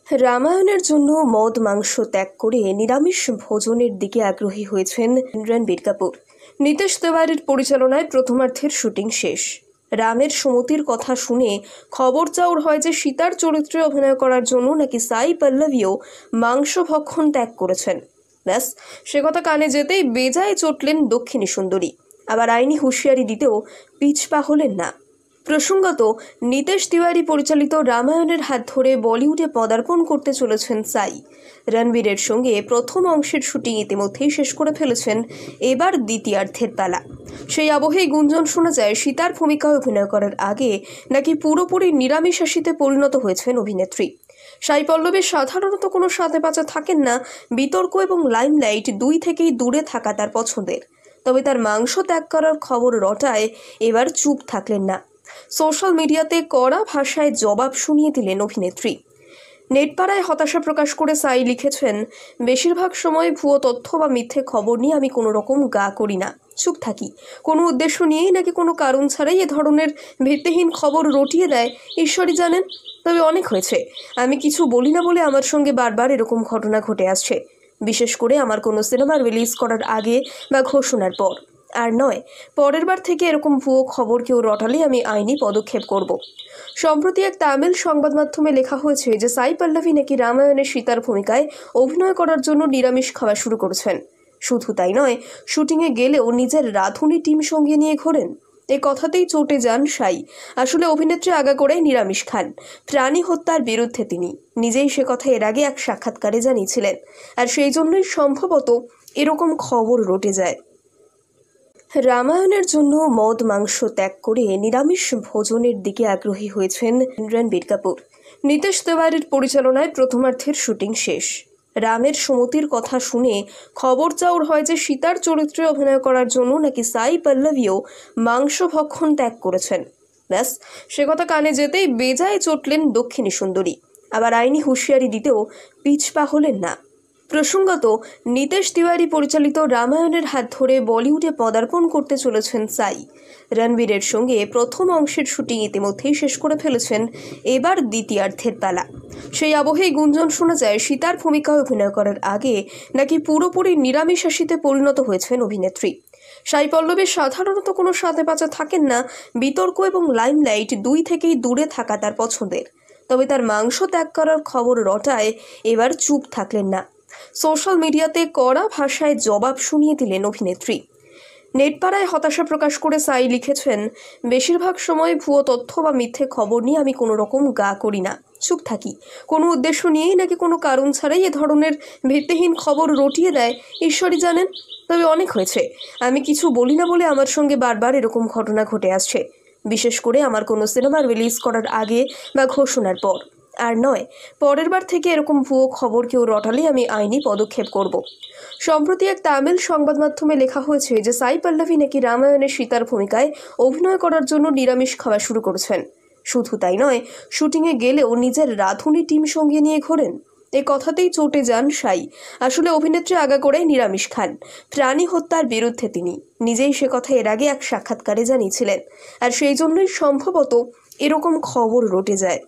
রামায়ণের জন্য মদ মাংস ত্যাগ করে নিরামিষ ভোজনের দিকে আগ্রহী হয়েছেন রণবীর কাপুর। নীতিশ তিওয়ারির পরিচালনায় প্রথমার্ধের শুটিং শেষ। রামের সুমতির কথা শুনে খবর চাউর হয় যে সীতার চরিত্রে অভিনয় করার জন্য নাকি সাই পল্লবীও মাংস ভক্ষণ ত্যাগ করেছেন। ব্যাস, সে কথা কানে যেতেই বেজায় চটলেন দক্ষিণী সুন্দরী। আবার আইনি হুঁশিয়ারি দিতেও পিছপা হলেন না। প্রসঙ্গত, নীতিশ তিওয়ারি পরিচালিত রামায়ণের হাত ধরে বলিউডে পদার্পণ করতে চলেছেন সাই। রণবীরের সঙ্গে প্রথম অংশের শুটিং ইতিমধ্যেই শেষ করে ফেলেছেন, এবার দ্বিতীয়ার্ধের পালা। সেই আবহেই গুঞ্জন শোনা যায় সীতার ভূমিকায় অভিনয় করার আগে নাকি পুরোপুরি নিরামিষাশীতে পরিণত হয়েছেন অভিনেত্রী। সাই পল্লবী সাধারণত কোনো স্বাদে বাঁচা থাকেন না, বিতর্ক এবং লাইমলাইট দুই থেকেই দূরে থাকা তার পছন্দের। তবে তার মাংস ত্যাগ করার খবর রটায় এবার চুপ থাকলেন না। সোশ্যাল মিডিয়াতে কড়া ভাষায় জবাব শুনিয়ে দিলেন অভিনেত্রী। নেটপাড়ায় হতাশা প্রকাশ করে সাই লিখেছেন, বেশিরভাগ সময় ভুয়ো তথ্য বা মিথ্যে খবর নিয়ে আমি কোনো রকম গা করি না, চুপ থাকি। কোনো উদ্দেশ্য নিয়েই নাকি কোনো কারণ ছাড়াই এ ধরনের ভিত্তিহীন খবর রটিয়ে দেয় ঈশ্বরই জানেন। তবে অনেক হয়েছে, আমি কিছু বলি না বলে আমার সঙ্গে বারবার এরকম ঘটনা ঘটে আসছে, বিশেষ করে আমার কোনো সিনেমা রিলিজ করার আগে বা ঘোষণার পর। আর নয়, পরের বার থেকে এরকম ভুয়ো খবর কেউ রটালে আমি আইনি পদক্ষেপ করব। সম্প্রতি এক তামিল সংবাদ মাধ্যমে লেখা হয়েছে যে সাই পল্লবী নাকি রামায়ণের সীতার ভূমিকায় অভিনয় করার জন্য নিরামিষ খাওয়া শুরু করেছেন। শুধু তাই নয়, শুটিংয়ে গেলেও নিজের রাঁধুনি টিম সঙ্গে নিয়ে ঘোরেন। এ কথাতেই চটে যান সাই। আসলে অভিনেত্রী আগাগোড়াই নিরামিষ খান, প্রাণী হত্যার বিরুদ্ধে তিনি নিজেই সে কথা এর আগে এক সাক্ষাৎকারে জানিয়েছিলেন। আর সেই জন্যই সম্ভবত এরকম খবর রটে যায়। রামায়ণের জন্য মদ মাংস ত্যাগ করে নিরামিষ ভোজনের দিকে আগ্রহী হয়েছেন রণবীর কাপুর। নীতিশ তিওয়ারির পরিচালনায় প্রথমার্ধের শুটিং শেষ। রামের সুমতির কথা শুনে খবর চাউর হয় যে সীতার চরিত্রে অভিনয় করার জন্য নাকি সাই পল্লবীও মাংস ভক্ষণ ত্যাগ করেছেন। ব্যাস, সে কথা কানে যেতেই বেজায় চটলেন দক্ষিণী সুন্দরী। আবার আইনি হুঁশিয়ারি দিতেও পিছপা হলেন না। প্রসঙ্গত, নীতিশ তিওয়ারি পরিচালিত রামায়ণের হাত ধরে বলিউডে পদার্পণ করতে চলেছেন সাই। রণবীরের সঙ্গে প্রথম অংশের শুটিং ইতিমধ্যেই শেষ করে ফেলেছেন, এবার দ্বিতীয়ার্ধের পালা। সেই আবহেই গুঞ্জন শোনা যায় সীতার ভূমিকায় অভিনয় করার আগে নাকি পুরোপুরি নিরামিষাশীতে পরিণত হয়েছেন অভিনেত্রী। সাই পল্লবী সাধারণত কোনো স্বাদে বাঁচা থাকেন না, বিতর্ক এবং লাইমলাইট দুই থেকেই দূরে থাকা তার পছন্দের। তবে তার মাংস ত্যাগ করার খবর রটায় এবার চুপ থাকলেন না। সোশ্যাল মিডিয়াতে কড়া ভাষায় জবাব শুনিয়ে দিলেন অভিনেত্রী। নেটপাড়ায় হতাশা প্রকাশ করে সাই লিখেছেন, বেশিরভাগ সময় ভুয়ো তথ্য বা মিথ্যে খবর নিয়ে আমি কোনো রকম গা করি না, চুপ থাকি। কোনো উদ্দেশ্য নিয়েই নাকি কোনো কারণ ছাড়াই এ ধরনের ভিত্তিহীন খবর রটিয়ে দেয় ঈশ্বরই জানেন। তবে অনেক হয়েছে, আমি কিছু বলি না বলে আমার সঙ্গে বারবার এরকম ঘটনা ঘটে আসছে, বিশেষ করে আমার কোনো সিনেমা রিলিজ করার আগে বা ঘোষণার পর। আর নয়, পরের বার থেকে এরকম ভুয়ো খবর কেউ রটালে আমি আইনি পদক্ষেপ করব। সম্প্রতি এক তামিল সংবাদ মাধ্যমে লেখা হয়েছে যে সাই পল্লবী নাকি রামায়ণের সীতার ভূমিকায় অভিনয় করার জন্য নিরামিষ খাওয়া শুরু করেছেন। শুধু তাই নয়, শুটিংয়ে গেলেও নিজের রাঁধুনি টিম সঙ্গে নিয়ে ঘোরেন। এ কথাতেই চটে যান সাই। আসলে অভিনেত্রী আগাগোড়াই নিরামিষ খান, প্রাণী হত্যার বিরুদ্ধে তিনি নিজেই সে কথা এর আগে এক সাক্ষাৎকারে জানিয়েছিলেন। আর সেই জন্যই সম্ভবত এরকম খবর রটে যায়।